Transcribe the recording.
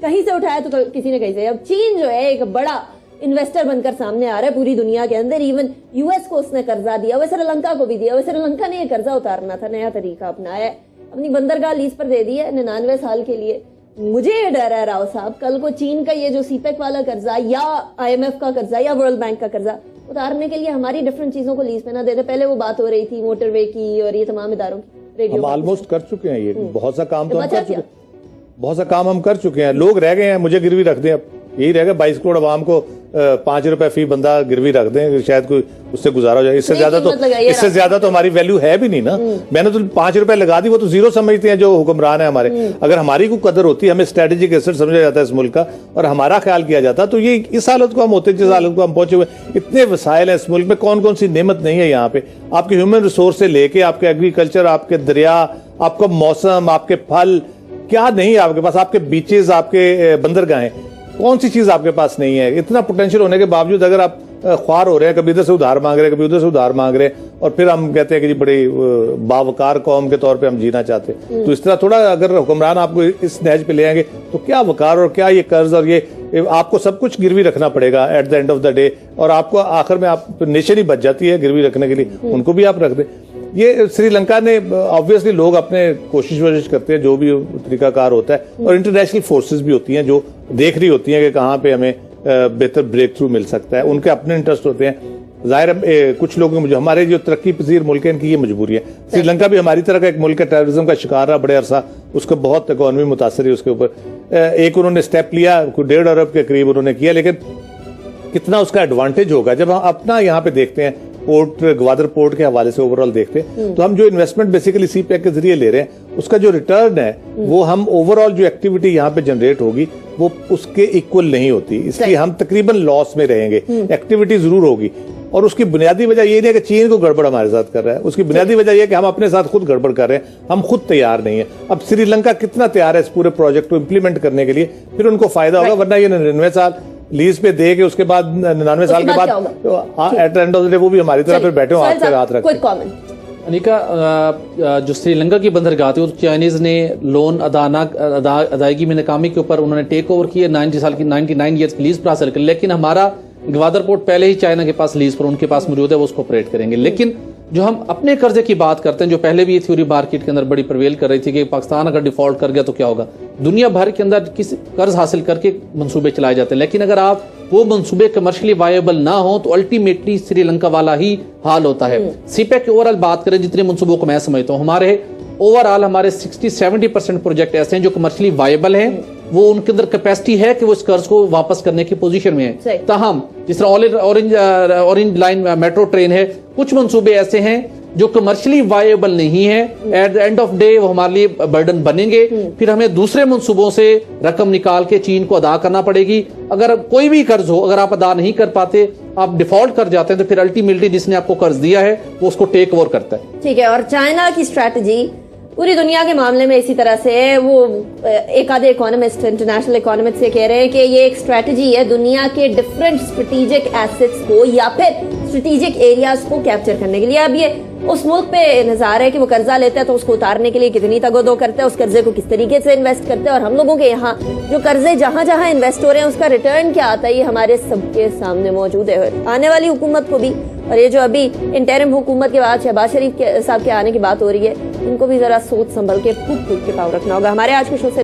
कहीं से उठाया तो किसी ने कहीं से। अब चीन जो है एक बड़ा इन्वेस्टर बनकर सामने आ रहा है पूरी दुनिया के अंदर। इवन यूएस को उसने कर्जा दिया, वह श्रीलंका को भी दिया। वह श्रीलंका ने ये कर्जा उतारना था, नया तरीका अपनाया, अपनी बंदरगाह लीज पर दे दी है 99 साल के लिए। मुझे ये डर है राव साहब, कल को चीन का ये जो सीपेक वाला कर्जा या IMF का कर्जा या वर्ल्ड बैंक का कर्जा उतारने के लिए हमारी डिफरेंट चीजों को लीज पे ना दे दे। पहले वो बात हो रही थी मोटरवे की और ये तमाम इदारों की, रेडियो हम ऑलमोस्ट कर चुके हैं ये बहुत सा काम तो हम कर चुके हैं, बहुत सा काम हम कर चुके हैं। लोग रह गए हैं, मुझे गिरवी रख दें, अब यही रह गया 22 करोड़ आवाम को 5 रुपए फी बंदा गिरवी रख दें, शायद कोई उससे गुजारा हो जाए। इससे ज्यादा तो हमारी वैल्यू है भी नहीं ना। मैंने तो 5 रुपए लगा दी, वो तो जीरो समझते हैं जो हुक्मरान है हमारे। अगर हमारी को कदर होती, हमें स्ट्रेटेजिक एसेट समझा जाता है इस मुल्क का और हमारा ख्याल किया जाता, तो ये इस हालत को हम होते, जिस हालत को हम पहुंचे हुए। इतने वसाइल है इस मुल्क में, कौन कौन सी नेमत नहीं है यहाँ पे। आपके ह्यूमन रिसोर्स से लेके आपके एग्रीकल्चर, आपके दरिया, आपका मौसम, आपके फल, क्या नहीं है आपके पास, आपके बीचेस, आपके बंदरगाहें, कौन सी चीज आपके पास नहीं है। इतना पोटेंशियल होने के बावजूद अगर आप ख्वार हो रहे हैं, कभी इधर से उधार मांग रहे हैं, कभी उधर से उधार मांग रहे हैं, और फिर हम कहते हैं कि जी बड़ी बावकार कौम के तौर पे हम जीना चाहते हैं। तो इस तरह थोड़ा अगर हुक्मरान आपको इस नहज पे ले आएंगे तो क्या वकार और क्या ये कर्ज और ये आपको सब कुछ गिरवी रखना पड़ेगा at the end of the day, और आपको आखिर में आप नेशन ही बच जाती है गिरवी रखने के लिए, उनको भी आप रख दें। ये श्रीलंका ने ऑब्वियसली लोग अपने कोशिश करते हैं, जो भी तरीकाकार होता है, और इंटरनेशनल फोर्सेस भी होती हैं जो देख रही होती हैं कि कहाँ पे हमें बेहतर ब्रेक थ्रू मिल सकता है। उनके अपने इंटरेस्ट होते हैं। जाहिर है कुछ लोगों की, हमारे जो तरक्की पजीर मुल्क है, इनकी ये मजबूरी है। श्रीलंका भी हमारी तरह का एक मुल्क है, टेररिज्म का शिकार रहा बड़े अरसा, उसका बहुत इकॉनमी मुतासर है उसके ऊपर। एक उन्होंने स्टेप लिया, 1.5 अरब के करीब उन्होंने किया, लेकिन कितना उसका एडवांटेज होगा जब हम अपना यहाँ पे देखते हैं, पोर्ट ग्वादर पोर्ट के हवाले से ओवरऑल देखते हैं, तो हम जो इन्वेस्टमेंट बेसिकली सीपैक के जरिए ले रहे हैं, उसका जो रिटर्न है वो हम ओवरऑल जो एक्टिविटी यहाँ पे जनरेट होगी वो उसके इक्वल नहीं होती, इसलिए हम तकरीबन लॉस में रहेंगे। एक्टिविटी जरूर होगी, और उसकी बुनियादी वजह ये नहीं है कि चीन को गड़बड़ हमारे साथ कर रहा है, उसकी बुनियादी वजह यह कि हम अपने साथ खुद गड़बड़ कर रहे हैं, हम खुद तैयार नहीं है। अब श्रीलंका कितना तैयार है इस पूरे प्रोजेक्ट को इम्प्लीमेंट करने के लिए, फिर उनको फायदा होगा, वरना ये 99 साल लीज पे दे के उसके बाद 99 साल के बाद at end of the day वो भी हमारी तरह फिर बैठे हो हाथ पे हाथ रख। अनिका, जो श्रीलंका की बंदरगाह थी, तो चाइनीज ने लोन अदायगी में नाकामी के ऊपर उन्होंने टेक ओवर किया, 99 ईयर्स की लीज पर हासिल कर, लेकिन हमारा ग्वादर पोर्ट पहले ही चाइना के पास लीज पर उनके पास मौजूद है, वो उसको ऑपरेट करेंगे। लेकिन जो हम अपने कर्जे की बात करते हैं, जो पहले भी ये थ्योरी मार्केट के अंदर बड़ी प्रवेल कर रही थी कि पाकिस्तान अगर डिफॉल्ट कर गया तो क्या होगा, दुनिया भर के अंदर किस कर्ज हासिल करके मंसूबे चलाए जाते हैं, लेकिन अगर आप वो मंसूबे कमर्शियली वायबल ना हो तो अल्टीमेटली श्रीलंका वाला ही हाल होता है। सीपैक की ओवरऑल बात करें, जितने मंसूबों को मैं समझता हूँ, हमारे ओवरऑल हमारे 60-70% प्रोजेक्ट ऐसे हैं जो कमर्शियली वायबल हैं, वो उनके अंदर कैपेसिटी है कि वो इस कर्ज को वापस करने की पोजीशन में है। ताहम जिस तरह ऑरेंज लाइन मेट्रो ट्रेन है, कुछ मंसूबे ऐसे हैं जो कमर्शियली वायबल नहीं है, at the end of day वो हमारे लिए बर्डन बनेंगे, फिर हमें दूसरे मंसूबों से रकम निकाल के चीन को अदा करना पड़ेगी। अगर कोई भी कर्ज हो, अगर आप अदा नहीं कर पाते, आप डिफॉल्ट कर जाते हैं, तो फिर अल्टीमेटली जिसने आपको कर्ज दिया है वो उसको टेक ओवर करता है। ठीक है, और चाइना की स्ट्रैटेजी पूरी दुनिया के मामले में इसी तरह से है। वो एक आधे इकोनॉमिस्ट, इंटरनेशनल इकोनॉमिस्ट से कह रहे हैं कि ये एक स्ट्रैटेजी है दुनिया के डिफरेंट स्ट्रेटेजिक एसेट्स को या फिर स्ट्रेटेजिक एरियाज को कैप्चर करने के लिए। अब ये उस मुल्क पे नज़ार है कि वो कर्जा लेता है तो उसको उतारने के लिए कितनी तगोदो करता है, उस कर्जे को किस तरीके से इन्वेस्ट करते हैं, और हम लोगों के यहाँ जो कर्जे जहां जहां इन्वेस्ट हो रहे हैं उसका रिटर्न क्या आता है, ये हमारे सबके सामने मौजूद है। आने वाली हुकूमत को भी, और ये जो अभी इंटरिम हुकूमत के बाद शहबाज शरीफ साहब के आने की बात हो रही है, इनको भी जरा सोच संभल के फूक के पाँव रखना होगा। हमारे आज के शो से